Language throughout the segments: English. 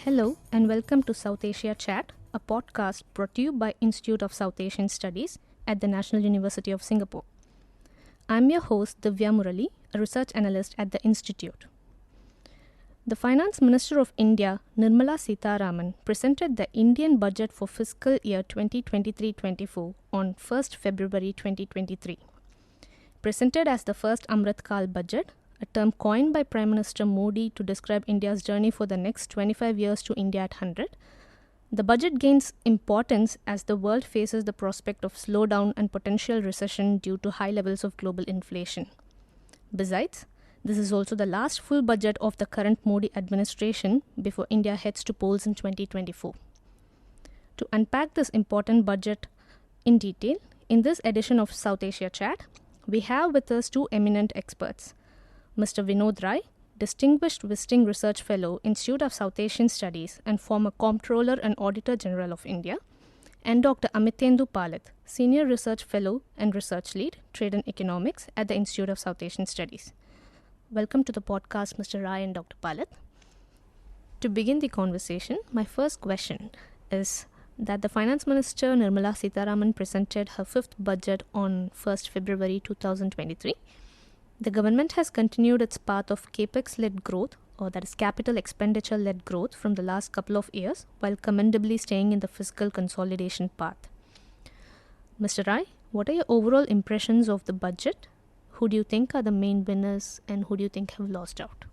Hello and welcome to South Asia Chat, a podcast brought to you by Institute of South Asian Studies at the National University of Singapore. I'm your host Divya Murali, a research analyst at the Institute. The Finance Minister of India, Nirmala Sitharaman, presented the Indian budget for fiscal year 2023-24 on 1st February 2023. Presented as the first Amrit Kaal budget, a term coined by Prime Minister Modi to describe India's journey for the next 25 years to India at 100, the budget gains importance as the world faces the prospect of slowdown and potential recession due to high levels of global inflation. Besides, this is also the last full budget of the current Modi administration before India heads to polls in 2024. To unpack this important budget in detail, in this edition of South Asia Chat, we have with us two eminent experts, Mr. Vinod Rai, Distinguished Visiting Research Fellow, Institute of South Asian Studies and former Comptroller and Auditor General of India, and Dr Amitendu Palit, Senior Research Fellow and Research Lead, Trade and Economics at the Institute of South Asian Studies. Welcome to the podcast, Mr. Rai and Dr. Palit. To begin the conversation, my first question is that the Finance Minister Nirmala Sitharaman presented her fifth budget on 1st February 2023. The government has continued its path of capex-led growth, or that is capital expenditure-led growth from the last couple of years, while commendably staying in the fiscal consolidation path. Mr. Rai, what are your overall impressions of the budget? Who do you think are the main winners and who do you think have lost out?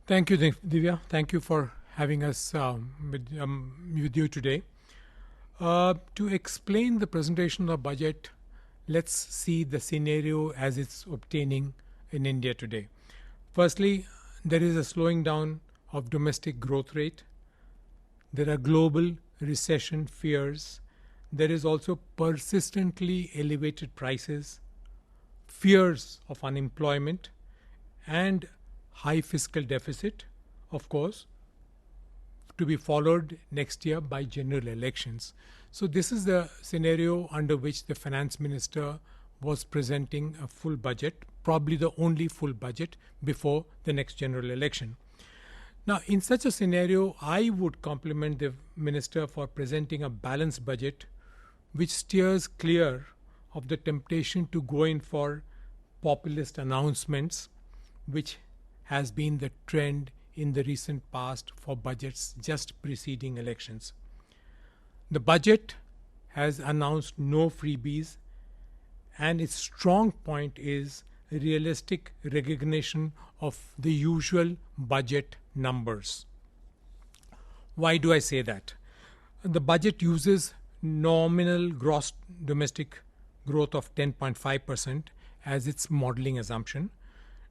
Thank you, Divya. Thank you for having us with you today. To explain the presentation of the budget, let's see the scenario as it's obtaining in India today. Firstly, there is a slowing down of domestic growth rate. There are global recession fears. There is also persistently elevated prices, fears of unemployment, and high fiscal deficit, of course, to be followed next year by general elections. So this is the scenario under which the finance minister was presenting a full budget, probably the only full budget before the next general election. Now, in such a scenario, I would compliment the minister for presenting a balanced budget which steers clear of the temptation to go in for populist announcements, which has been the trend in the recent past for budgets just preceding elections. The budget has announced no freebies, and its strong point is realistic recognition of the usual budget numbers. Why do I say that? The budget uses nominal gross domestic growth of 10.5% as its modeling assumption.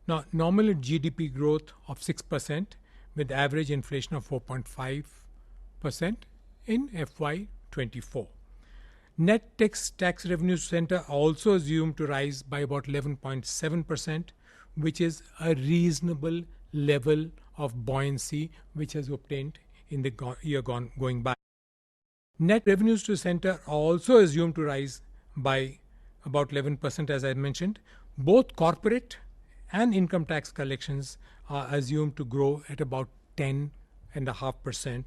Now, nominal GDP growth of 6% with average inflation of 4.5% in FY24. Net tax revenues center are also assumed to rise by about 11.7%, which is a reasonable level of buoyancy which has obtained in the year going by. Net revenues to center are also assumed to rise by about 11%, as I mentioned. Both corporate and income tax collections are assumed to grow at about 10.5%.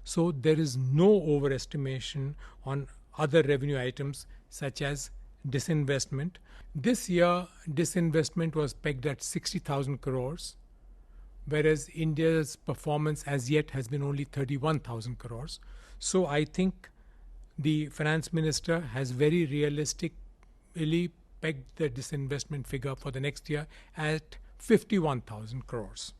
So there is no overestimation on other revenue items such as disinvestment. This year, disinvestment was pegged at 60,000 crores, whereas India's performance as yet has been only 31,000 crores. So I think the finance minister has very realistically pegged the disinvestment figure for the next year at 51,000 crores.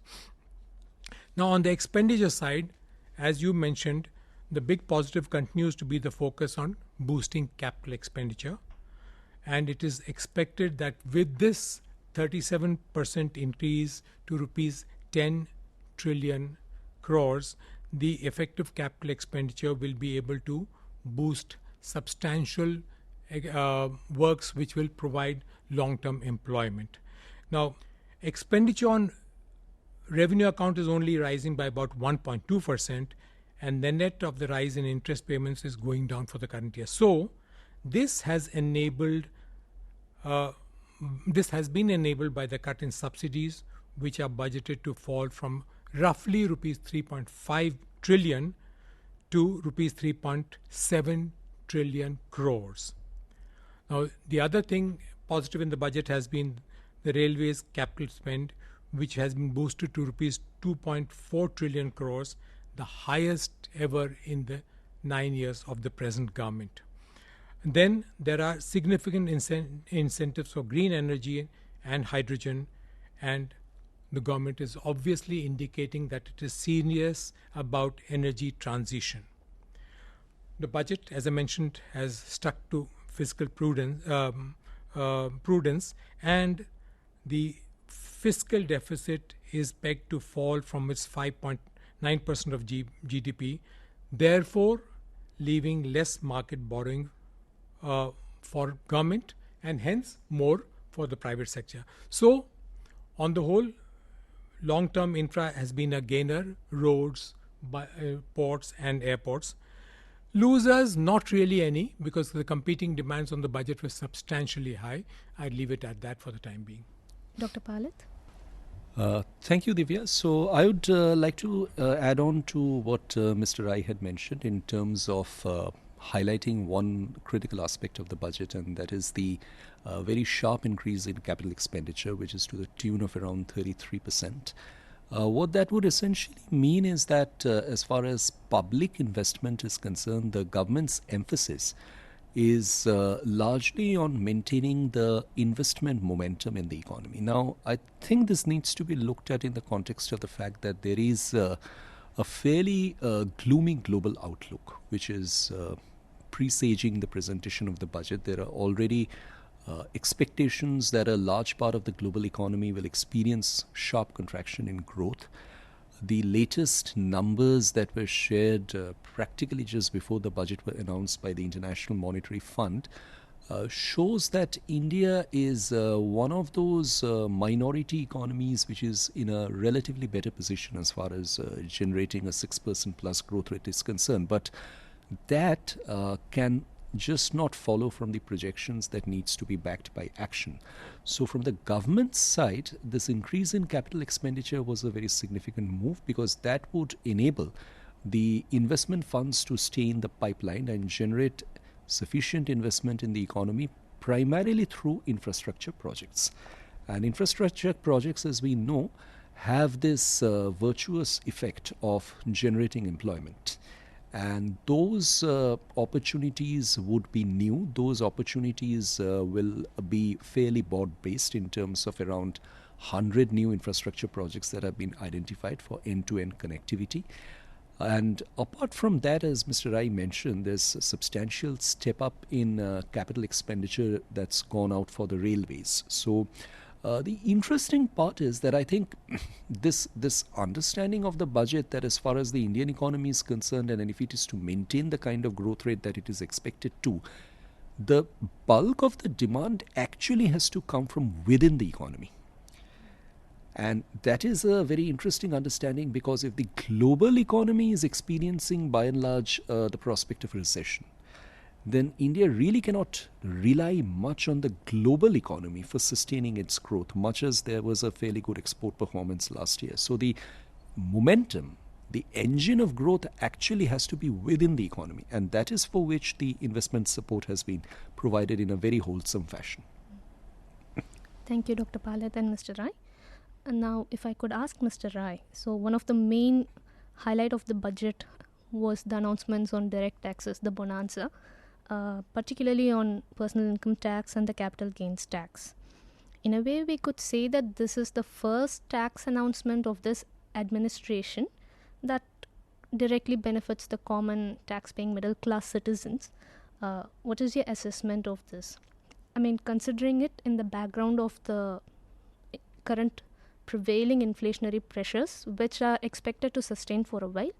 Now, on the expenditure side, as you mentioned, the big positive continues to be the focus on boosting capital expenditure. And it is expected that with this 37% increase to rupees 10 trillion crores, the effective capital expenditure will be able to boost substantial works which will provide long-term employment. Now, expenditure on revenue account is only rising by about 1.2%, and the net of the rise in interest payments is going down for the current year. So, this has been enabled by the cut in subsidies, which are budgeted to fall from roughly rupees 3.5 trillion to rupees 3.7 trillion crores. Now, the other thing positive in the budget has been the railways capital spend, which has been boosted to rupees 2.4 trillion crores, the highest ever in the 9 years of the present government. And then there are significant incentives for green energy and hydrogen, and the government is obviously indicating that it is serious about energy transition. The budget, as I mentioned, has stuck to fiscal prudence, and the fiscal deficit is pegged to fall from its 5.9% of GDP, therefore leaving less market borrowing for government and hence more for the private sector. So, on the whole, long-term infra has been a gainer: roads, ports and airports. Losers, not really any, because the competing demands on the budget were substantially high. I'd leave it at that for the time being. Dr. Palit? Thank you, Divya. So I would like to add on to what Mr. Rai had mentioned in terms of highlighting one critical aspect of the budget, and that is the very sharp increase in capital expenditure, which is to the tune of around 33%. What that would essentially mean is that as far as public investment is concerned, the government's emphasis is largely on maintaining the investment momentum in the economy. Now, I think this needs to be looked at in the context of the fact that there is a fairly gloomy global outlook, which is presaging the presentation of the budget. There are already expectations that a large part of the global economy will experience sharp contraction in growth. The latest numbers that were shared practically just before the budget were announced by the International Monetary Fund shows that India is one of those minority economies which is in a relatively better position as far as generating a 6% plus growth rate is concerned. But that can just not follow from the projections that needs to be backed by action. So from the government side, this increase in capital expenditure was a very significant move, because that would enable the investment funds to stay in the pipeline and generate sufficient investment in the economy, primarily through infrastructure projects. And infrastructure projects, as we know, have this virtuous effect of generating employment. And those opportunities would be new. Those opportunities will be fairly broad-based in terms of around 100 new infrastructure projects that have been identified for end-to-end connectivity. And apart from that, as Mr. Rai mentioned, there's a substantial step up in capital expenditure that's gone out for the railways. So the interesting part is that I think this understanding of the budget, that as far as the Indian economy is concerned, and if it is to maintain the kind of growth rate that it is expected to, the bulk of the demand actually has to come from within the economy. And that is a very interesting understanding, because if the global economy is experiencing by and large the prospect of recession, then India really cannot rely much on the global economy for sustaining its growth, much as there was a fairly good export performance last year. So the momentum, the engine of growth actually has to be within the economy, and that is for which the investment support has been provided in a very wholesome fashion. Thank you, Dr. Palit and Mr. Rai. And now, if I could ask Mr. Rai, so one of the main highlight of the budget was the announcements on direct taxes, the bonanza, particularly on personal income tax and the capital gains tax. In a way, we could say that this is the first tax announcement of this administration that directly benefits the common tax-paying middle-class citizens. What is your assessment of this? I mean, considering it in the background of the current prevailing inflationary pressures, which are expected to sustain for a while,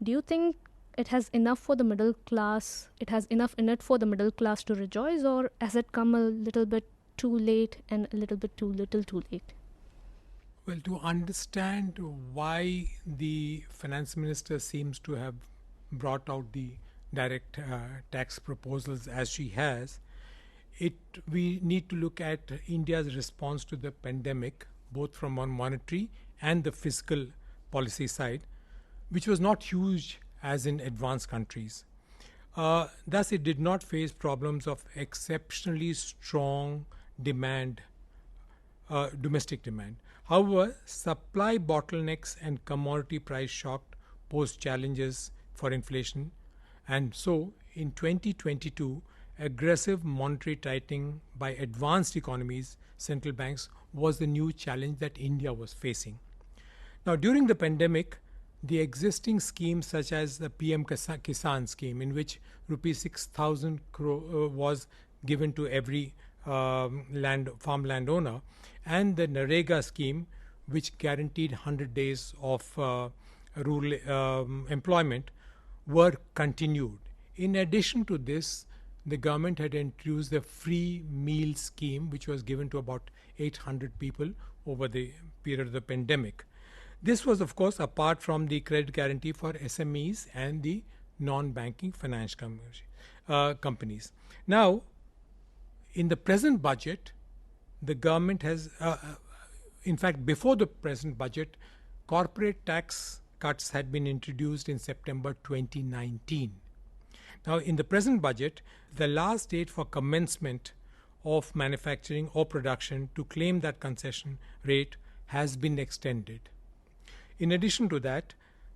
do you think it has enough for the middle class, it has enough in it for the middle class to rejoice, or has it come a little bit too late and a little bit too little too late? Well, to understand why the finance minister seems to have brought out the direct tax proposals as she has, we need to look at India's response to the pandemic, both from one monetary and the fiscal policy side, which was not huge as in advanced countries. Thus, it did not face problems of exceptionally strong demand, domestic demand. However, supply bottlenecks and commodity price shock posed challenges for inflation, and so in 2022, aggressive monetary tightening by advanced economies, central banks, was the new challenge that India was facing. Now, during the pandemic, the existing schemes such as the PM Kisan scheme, in which rupees 6,000 crore was given to every farmland owner, and the Narega scheme, which guaranteed 100 days of rural employment, were continued. In addition to this, the government had introduced the free meal scheme, which was given to about 800 people over the period of the pandemic. This was, of course, apart from the credit guarantee for SMEs and the non-banking finance companies. Now, in the present budget, the government has, in fact, before the present budget, corporate tax cuts had been introduced in September 2019. Now, in the present budget, the last date for commencement of manufacturing or production to claim that concession rate has been extended. In addition to that,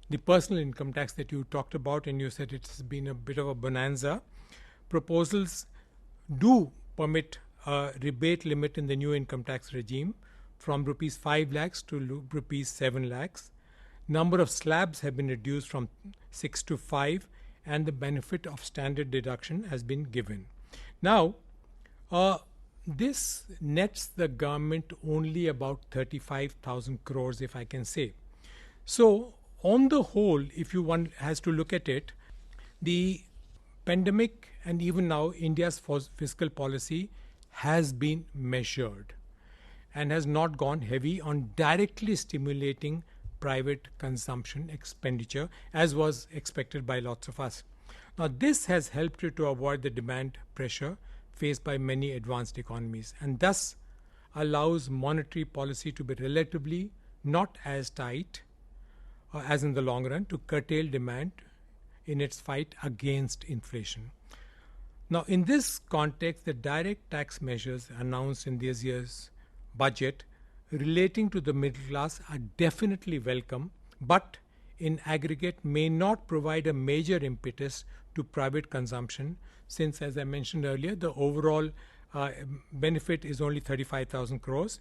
the personal income tax that you talked about, and you said it's been a bit of a bonanza, proposals do permit a rebate limit in the new income tax regime from rupees 5 lakhs to rupees 7 lakhs. Number of slabs have been reduced from 6 to 5, and the benefit of standard deduction has been given. Now, this nets the government only about 35,000 crores, if I can say. So, on the whole, if one has to look at it, the pandemic and even now India's fiscal policy has been measured and has not gone heavy on directly stimulating private consumption expenditure, as was expected by lots of us. Now, this has helped it to avoid the demand pressure faced by many advanced economies, and thus allows monetary policy to be relatively not as tight as in the long run to curtail demand in its fight against inflation. Now, in this context, the direct tax measures announced in this year's budget relating to the middle class are definitely welcome, but in aggregate may not provide a major impetus to private consumption, since, as I mentioned earlier, the overall benefit is only 35,000 crores.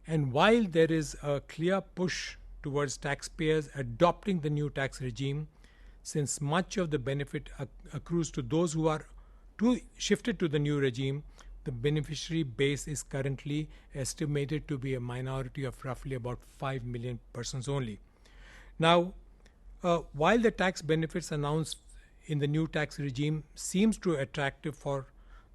And while there is a clear push towards taxpayers adopting the new tax regime, since much of the benefit accrues to those who are shifted to the new regime, the beneficiary base is currently estimated to be a minority of roughly about 5 million persons only. Now, while the tax benefits announced in the new tax regime seems to attractive for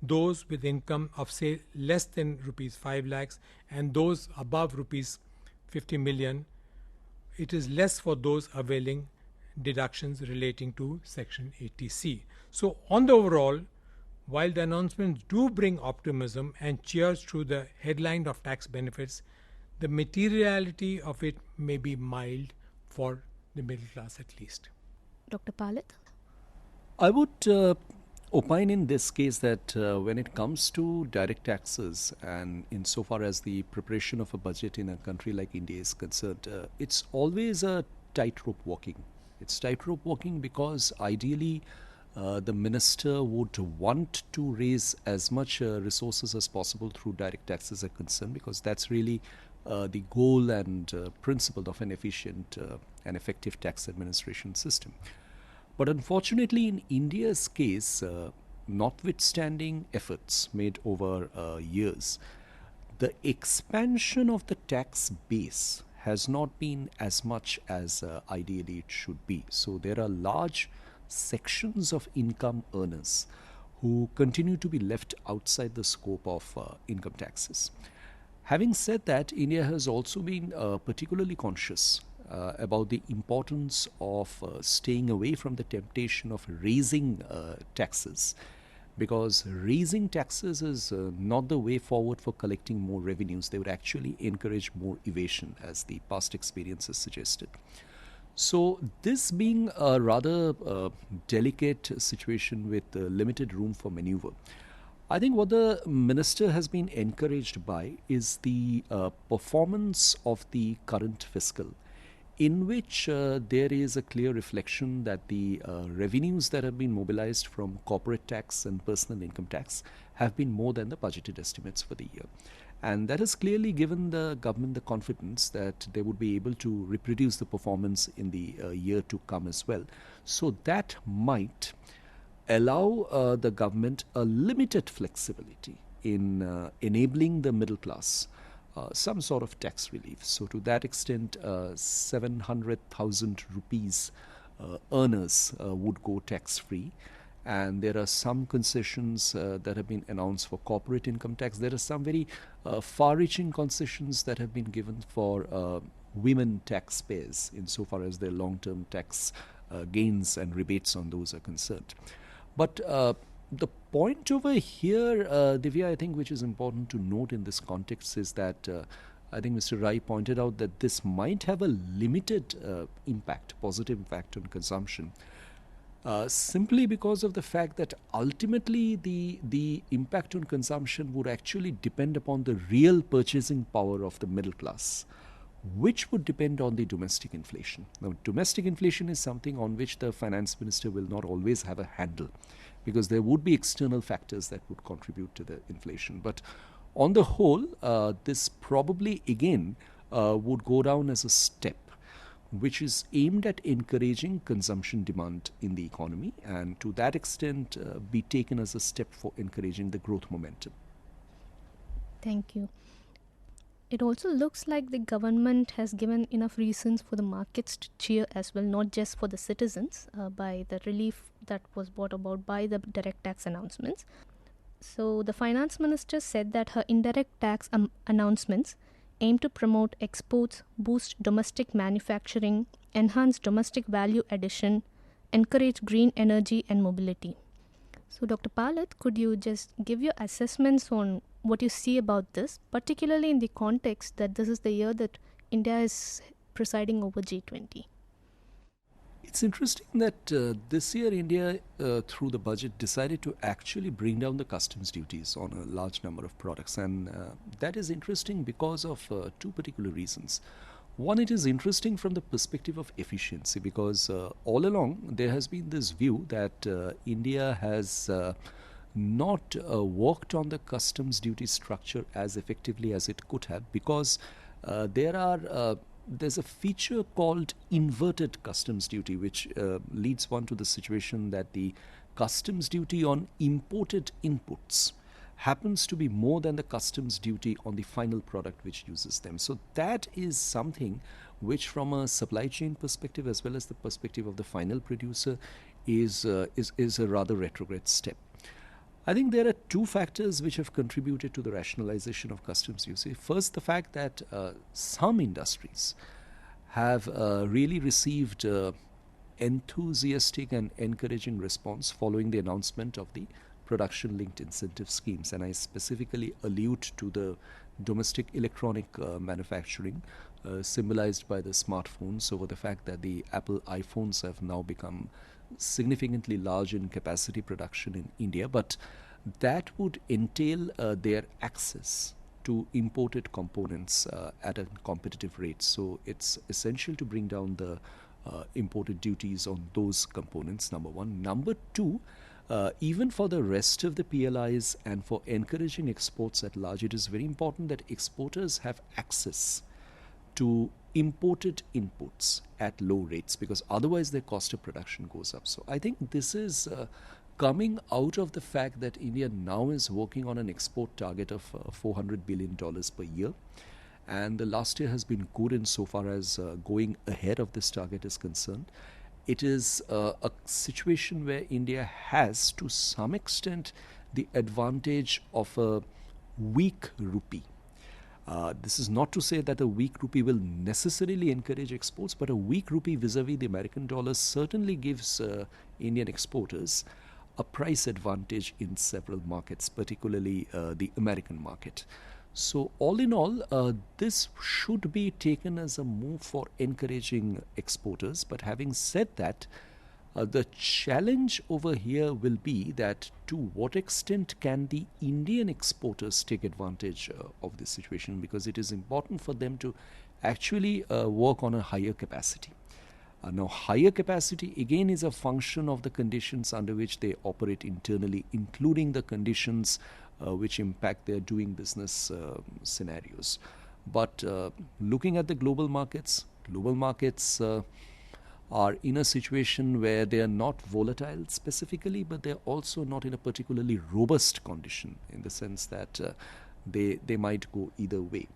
those with income of, say, less than rupees 5 lakhs and those above rupees 50 million, it is less for those availing deductions relating to Section 80C. So, on the overall, while the announcements do bring optimism and cheers through the headline of tax benefits, the materiality of it may be mild for the middle class at least. Dr. Palit? I would opine in this case that when it comes to direct taxes, and insofar as the preparation of a budget in a country like India is concerned, it's always a tightrope walking. It's tightrope walking because ideally the minister would want to raise as much resources as possible through direct taxes are concerned, because that's really the goal and principle of an efficient and effective tax administration system. But unfortunately, in India's case, notwithstanding efforts made over years, the expansion of the tax base has not been as much as ideally it should be. So there are large sections of income earners who continue to be left outside the scope of income taxes. Having said that, India has also been particularly conscious about the importance of staying away from the temptation of raising taxes, because raising taxes is not the way forward for collecting more revenues. They would actually encourage more evasion, as the past experiences suggested. So, this being a rather delicate situation with limited room for maneuver, I think what the minister has been encouraged by is the performance of the current fiscal, in which there is a clear reflection that the revenues that have been mobilized from corporate tax and personal income tax have been more than the budgeted estimates for the year. And that has clearly given the government the confidence that they would be able to reproduce the performance in the year to come as well. So that might allow the government a limited flexibility in enabling the middle class some sort of tax relief. So to that extent, 700,000 rupees earners would go tax-free. And there are some concessions that have been announced for corporate income tax. There are some very far-reaching concessions that have been given for women taxpayers insofar as their long-term tax gains and rebates on those are concerned. But the point over here, Divya, I think which is important to note in this context is that I think Mr. Rai pointed out that this might have a limited impact, positive impact on consumption. Simply because of the fact that ultimately the impact on consumption would actually depend upon the real purchasing power of the middle class, which would depend on the domestic inflation. Now, domestic inflation is something on which the finance minister will not always have a handle, because there would be external factors that would contribute to the inflation. But on the whole, this probably again would go down as a step which is aimed at encouraging consumption demand in the economy, and to that extent be taken as a step for encouraging the growth momentum. Thank you. It also looks like the government has given enough reasons for the markets to cheer as well, not just for the citizens, by the relief that was brought about by the direct tax announcements. So the finance minister said that her indirect tax announcements aim to promote exports, boost domestic manufacturing, enhance domestic value addition, encourage green energy and mobility. So Dr. Palit, could you just give your assessments on what you see about this, particularly in the context that this is the year that India is presiding over G20? It's interesting that this year India, through the budget, decided to actually bring down the customs duties on a large number of products. And that is interesting because of two particular reasons. One, it is interesting from the perspective of efficiency, because all along there has been this view that India has not worked on the customs duty structure as effectively as it could have, because there's a feature called inverted customs duty, which leads one to the situation that the customs duty on imported inputs happens to be more than the customs duty on the final product which uses them. So that is something which, from a supply chain perspective as well as the perspective of the final producer, is a rather retrograde step. I think there are two factors which have contributed to the rationalization of customs duty. First, the fact that some industries have really received enthusiastic and encouraging response following the announcement of the production-linked incentive schemes. And I specifically allude to the domestic electronic manufacturing symbolized by the smartphones, over the fact that the Apple iPhones have now become significantly large in capacity production in India, but that would entail their access to imported components at a competitive rate. So it's essential to bring down the imported duties on those components, number one. Number two, even for the rest of the PLIs and for encouraging exports at large, it is very important that exporters have access to imported inputs at low rates, because otherwise their cost of production goes up. So I think this is coming out of the fact that India now is working on an export target of $400 billion per year. And the last year has been good insofar as going ahead of this target is concerned. It is a situation where India has, to some extent, the advantage of a weak rupee. This is not to say that a weak rupee will necessarily encourage exports, but a weak rupee vis-a-vis the American dollar certainly gives Indian exporters a price advantage in several markets, particularly the American market. So, all in all, this should be taken as a move for encouraging exporters. But having said that, the challenge over here will be that to what extent can the Indian exporters take advantage of this situation, because it is important for them to actually work on a higher capacity. Now, higher capacity again is a function of the conditions under which they operate internally, including the conditions which impact their doing business scenarios. But looking at the global markets are in a situation where they are not volatile specifically, but they're also not in a particularly robust condition, in the sense that they might go either way.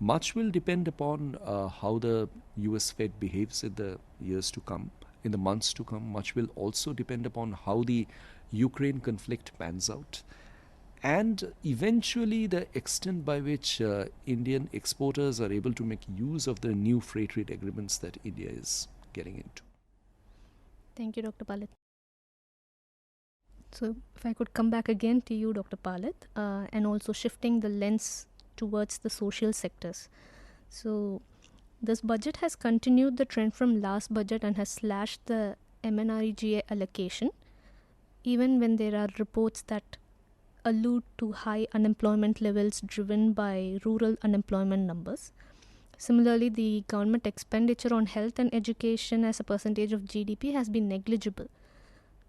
Much will depend upon how the US Fed behaves in the years to come, in the months to come. Much will also depend upon how the Ukraine conflict pans out, and eventually the extent by which Indian exporters are able to make use of the new free trade agreements that India is getting into. Thank you, Dr. Palit. So, if I could come back again to you, Dr. Palit, and also shifting the lens towards the social sectors. So, this budget has continued the trend from last budget and has slashed the MNREGA allocation, even when there are reports that allude to high unemployment levels driven by rural unemployment numbers. Similarly, the government expenditure on health and education as a percentage of GDP has been negligible.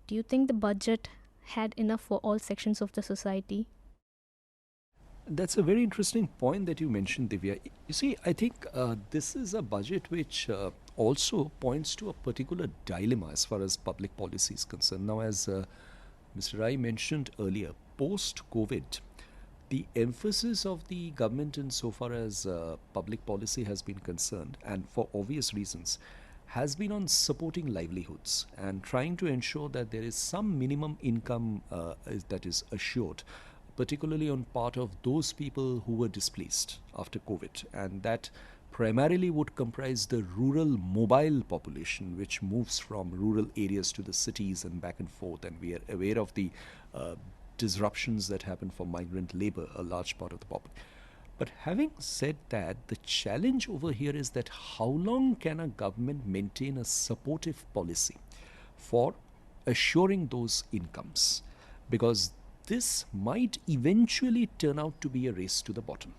Do you think the budget had enough for all sections of the society? That's a very interesting point that you mentioned, Divya. You see, I think this is a budget which also points to a particular dilemma as far as public policy is concerned. Now, as Mr. Rai mentioned earlier, post-COVID, the emphasis of the government insofar as public policy has been concerned, and for obvious reasons, has been on supporting livelihoods and trying to ensure that there is some minimum income that is assured, particularly on part of those people who were displaced after COVID. And that primarily would comprise the rural mobile population, which moves from rural areas to the cities and back and forth. And we are aware of the disruptions that happen for migrant labor, a large part of the population. But having said that, the challenge over here is that how long can a government maintain a supportive policy for assuring those incomes? Because this might eventually turn out to be a race to the bottom.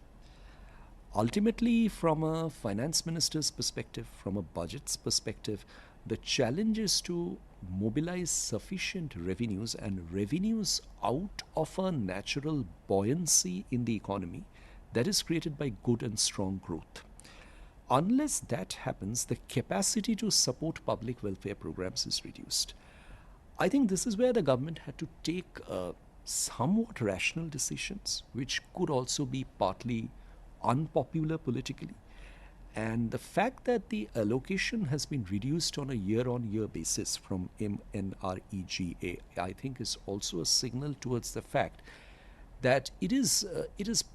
Ultimately, from a finance minister's perspective, from a budget's perspective, the challenge is to mobilize sufficient revenues and revenues out of a natural buoyancy in the economy that is created by good and strong growth. Unless that happens, the capacity to support public welfare programs is reduced. I think this is where the government had to take somewhat rational decisions, which could also be partly unpopular politically. And the fact that the allocation has been reduced on a year-on-year basis from MNREGA, I think is also a signal towards the fact that it is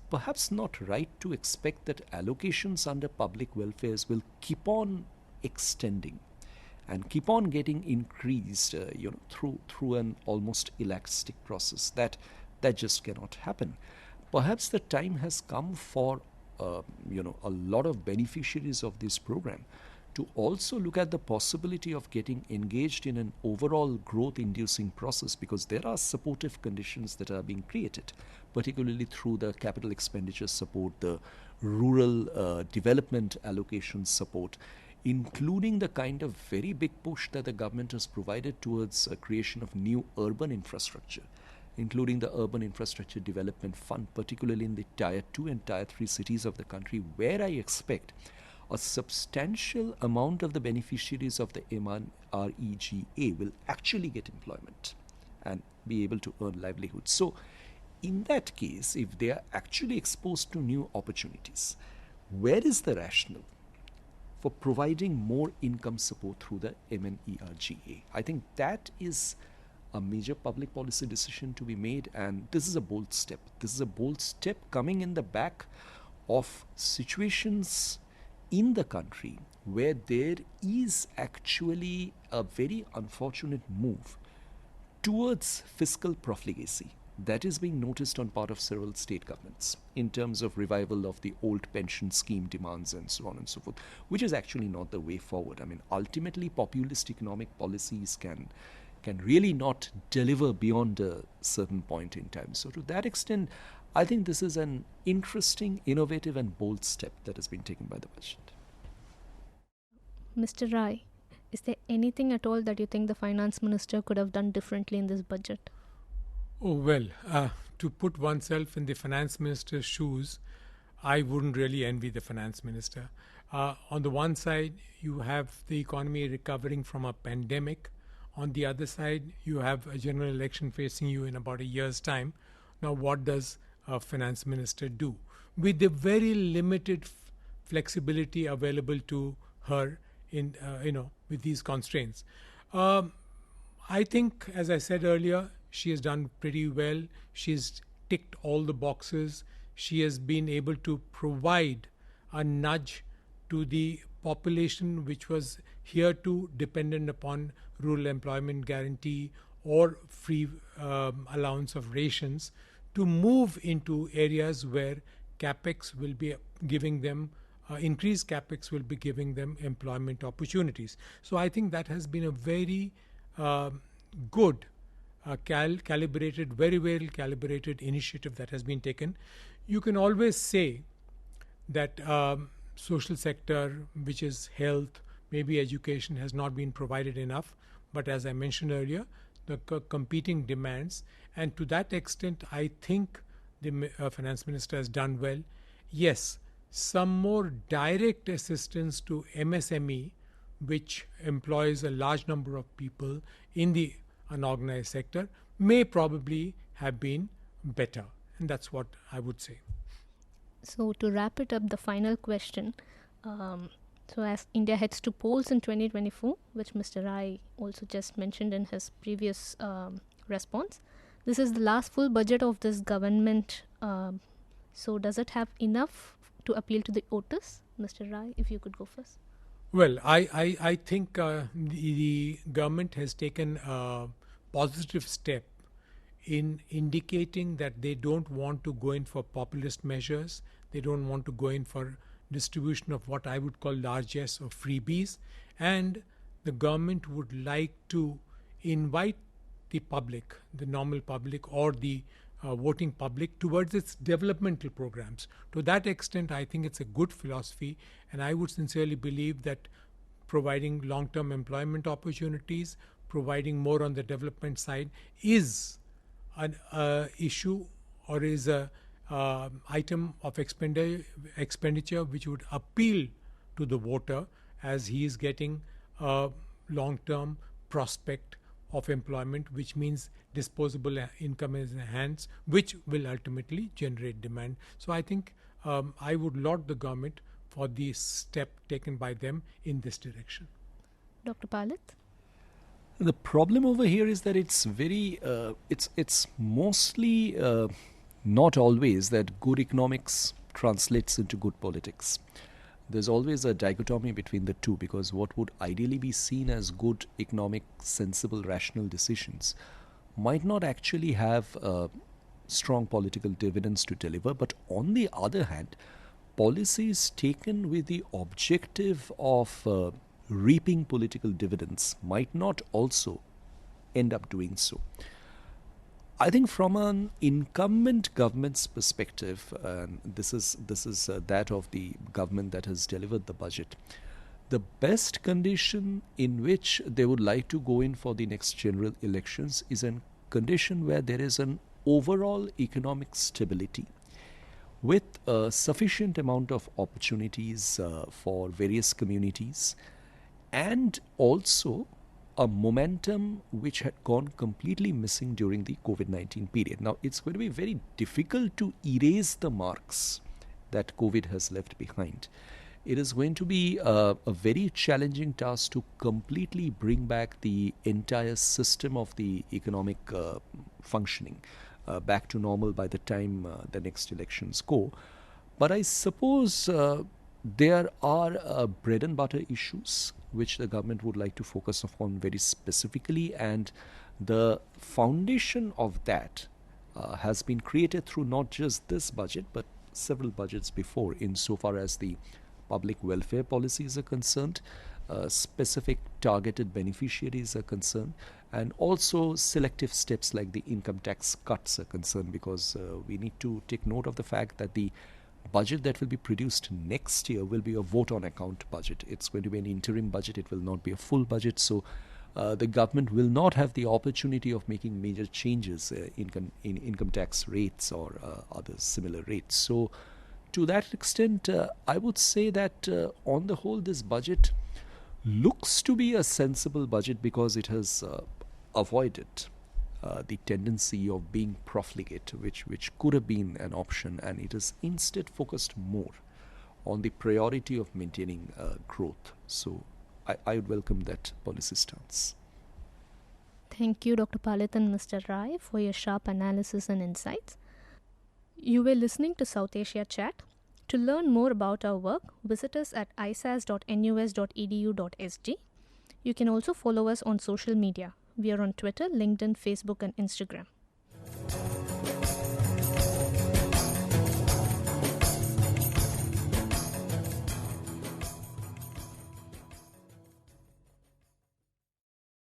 perhaps not right to expect that allocations under public welfares will keep on extending and keep on getting increased through an almost elastic process. That just cannot happen. Perhaps the time has come for a lot of beneficiaries of this program to also look at the possibility of getting engaged in an overall growth-inducing process, because there are supportive conditions that are being created, particularly through the capital expenditure support, the rural development allocation support, including the kind of very big push that the government has provided towards creation of new urban infrastructure, including the Urban Infrastructure Development Fund, particularly in the Tier 2 and Tier 3 cities of the country, where I expect a substantial amount of the beneficiaries of the MNREGA will actually get employment and be able to earn livelihood. So, in that case, if they are actually exposed to new opportunities, where is the rationale for providing more income support through the MNREGA? I think that is a major public policy decision to be made, and this is a bold step. This is a bold step coming in the back of situations in the country where there is actually a very unfortunate move towards fiscal profligacy, that is being noticed on part of several state governments in terms of revival of the old pension scheme demands and so on and so forth, which is actually not the way forward. I mean, ultimately, populist economic policies can really not deliver beyond a certain point in time. So to that extent, I think this is an interesting, innovative and bold step that has been taken by the budget. Mr. Rai, is there anything at all that you think the finance minister could have done differently in this budget? Oh, well, to put oneself in the finance minister's shoes, I wouldn't really envy the finance minister. On the one side, you have the economy recovering from a pandemic. On the other side, you have a general election facing you in about a year's time. Now, what does a finance minister do? With the very limited flexibility available to her in, with these constraints. I think, as I said earlier, she has done pretty well. She's ticked all the boxes. She has been able to provide a nudge to the population which was hereto dependent upon rural employment guarantee or free allowance of rations to move into areas where capex will be giving them increased capex will be giving them employment opportunities. So I think that has been a very good calibrated, very well calibrated initiative that has been taken. You can always say that social sector, which is health, maybe education, has not been provided enough. But as I mentioned earlier, the competing demands, and to that extent, I think the finance minister has done well. Yes, some more direct assistance to MSME, which employs a large number of people in the unorganized sector, may probably have been better. And that's what I would say. So to wrap it up, the final question. So as India heads to polls in 2024, which Mr. Rai also just mentioned in his previous response, this is the last full budget of this government. So does it have enough to appeal to the voters? Mr. Rai, if you could go first. Well, I think the government has taken a positive step in indicating that they don't want to go in for populist measures. They don't want to go in for distribution of what I would call largesse or freebies. And the government would like to invite the public, the normal public or the voting public towards its developmental programs. To that extent, I think it's a good philosophy, and I would sincerely believe that providing long-term employment opportunities, providing more on the development side is an issue or is a item of expenditure which would appeal to the voter, as he is getting a long-term prospect of employment, which means disposable income in his hands, which will ultimately generate demand. So I think I would laud the government for the step taken by them in this direction. Dr. Palit? The problem over here is that it's very, it's mostly not always that good economics translates into good politics. There's always a dichotomy between the two, because what would ideally be seen as good economic, sensible, rational decisions might not actually have strong political dividends to deliver. But on the other hand, policies taken with the objective of reaping political dividends might not also end up doing so. I think from an incumbent government's perspective, and this is that of the government that has delivered the budget, the best condition in which they would like to go in for the next general elections is a condition where there is an overall economic stability with a sufficient amount of opportunities for various communities, and also a momentum which had gone completely missing during the COVID-19 period. Now, it's going to be very difficult to erase the marks that COVID has left behind. It is going to be a very challenging task to completely bring back the entire system of the economic functioning back to normal by the time the next elections go. But I suppose there are bread and butter issues which the government would like to focus upon very specifically, and the foundation of that has been created through not just this budget but several budgets before, insofar as the public welfare policies are concerned, specific targeted beneficiaries are concerned, and also selective steps like the income tax cuts are concerned, because we need to take note of the fact that the budget that will be produced next year will be a vote on account budget. It's going to be an interim budget, it will not be a full budget, so the government will not have the opportunity of making major changes in income tax rates or other similar rates. So to that extent, I would say that on the whole this budget looks to be a sensible budget, because it has avoided the tendency of being profligate, which could have been an option, and it has instead focused more on the priority of maintaining growth. So I would welcome that policy stance. Thank you, Dr. Palit and Mr. Rai, for your sharp analysis and insights. You were listening to South Asia Chat. To learn more about our work, visit us at isas.nus.edu.sg. You can also follow us on social media. We are on Twitter, LinkedIn, Facebook, and Instagram.